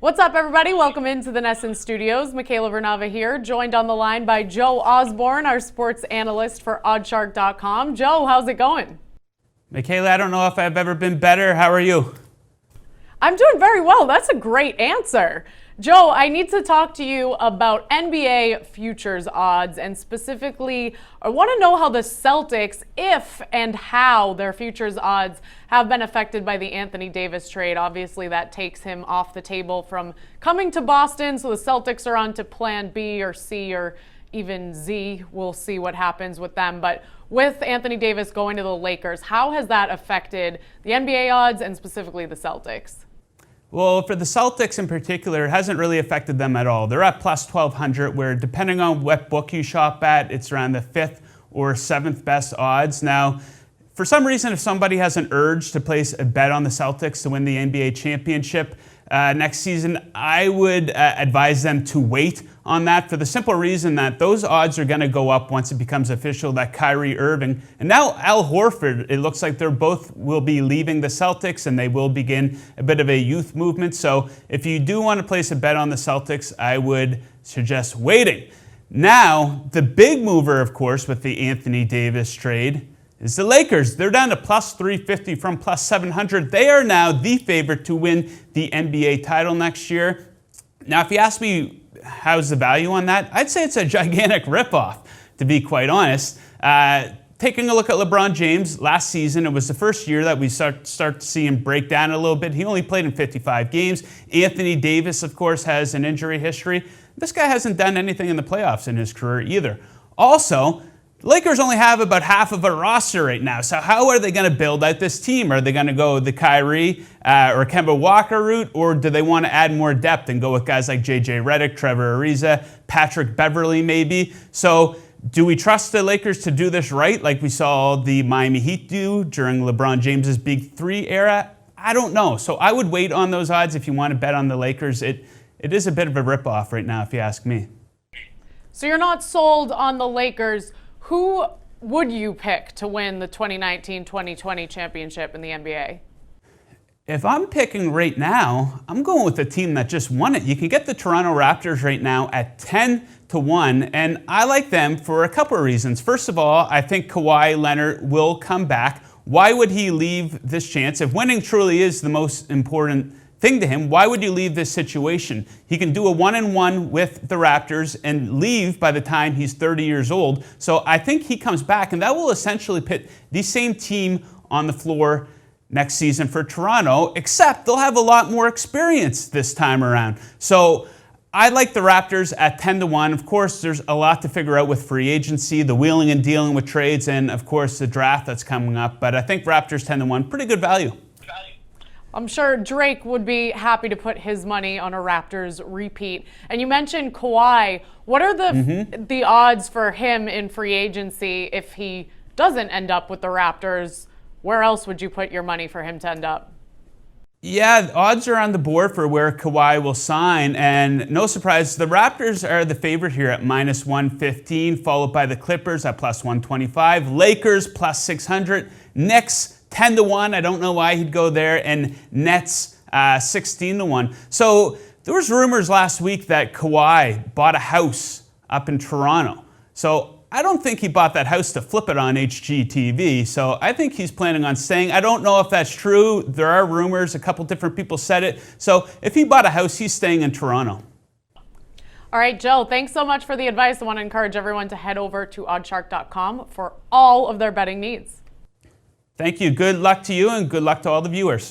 What's up, everybody? Welcome into the NESN studios. Michaela Vernava here, joined on the line by Joe Osborne, our sports analyst for OddsShark.com. Joe, how's it going? Michaela, I don't know if I've ever been better. How are you? I'm doing very well. That's a great answer. Joe, I need to talk to you about NBA futures odds, and specifically, I want to know how the Celtics, if and how their futures odds have been affected by the Anthony Davis trade. Obviously, that takes him off the table from coming to Boston, so the Celtics are on to plan B or C or even Z. We'll see what happens with them. But with Anthony Davis going to the Lakers, how has that affected the NBA odds and specifically the Celtics? Well, for the Celtics in particular, it hasn't really affected them at all. They're at plus 1,200, where depending on what book you shop at, it's around the 5th or 7th best odds. Now, for some reason, if somebody has an urge to place a bet on the Celtics to win the NBA championship next season, I would advise them to wait on that, for the simple reason that those odds are going to go up once it becomes official that Kyrie Irving and now Al Horford, it looks like they're both will be leaving the Celtics and they will begin a bit of a youth movement. So if you do want to place a bet on the Celtics, I would suggest waiting. Now, the big mover, of course, with the Anthony Davis trade is the Lakers. They're down to plus 350 from plus 700. They are now the favorite to win the NBA title next year. Now, if you ask me how's the value on that, I'd say it's a gigantic ripoff, to be quite honest. Taking a look at LeBron James, last season, it was the first year that we start to see him break down a little bit. He only played in 55 games. Anthony Davis, of course, has an injury history. This guy hasn't done anything in the playoffs in his career either. Also, the Lakers only have about half of a roster right now, so how are they going to build out this team? Are they going to go the Kyrie or Kemba Walker route, or do they want to add more depth and go with guys like JJ Redick, Trevor Ariza, Patrick Beverley maybe? So do we trust the Lakers to do this right, like we saw the Miami Heat do during LeBron James's Big Three era? I don't know. So I would wait on those odds if you want to bet on the Lakers. It is a bit of a ripoff right now, if you ask me. So you're not sold on the Lakers. Who would you pick to win the 2019-2020 championship in the NBA? If I'm picking right now, I'm going with the team that just won it. You can get the Toronto Raptors right now at 10-1, and I like them for a couple of reasons. First of all, I think Kawhi Leonard will come back. Why would he leave this chance? If winning truly is the most important thing to him, why would you leave this situation? He can do a 1-1 with the Raptors and leave by the time he's 30 years old. So I think he comes back, and that will essentially put the same team on the floor next season for Toronto, except they'll have a lot more experience this time around. So I like the Raptors at 10-1. Of course, there's a lot to figure out with free agency, the wheeling and dealing with trades, and of course the draft that's coming up. But I think Raptors 10-1, pretty good value. I'm sure Drake would be happy to put his money on a Raptors repeat. And you mentioned Kawhi. What are the odds for him in free agency if he doesn't end up with the Raptors? Where else would you put your money for him to end up? Yeah, odds are on the board for where Kawhi will sign, and no surprise, the Raptors are the favorite here at minus 115, followed by the Clippers at plus 125, Lakers plus 600, Knicks 10-1. I don't know why he'd go there, and Nets 16-1. So there was rumors last week that Kawhi bought a house up in Toronto. So I don't think he bought that house to flip it on HGTV. So I think he's planning on staying. I don't know if that's true. There are rumors. A couple different people said it. So if he bought a house, he's staying in Toronto. All right, Joe, thanks so much for the advice. I want to encourage everyone to head over to OddsShark.com for all of their betting needs. Thank you. Good luck to you, and good luck to all the viewers.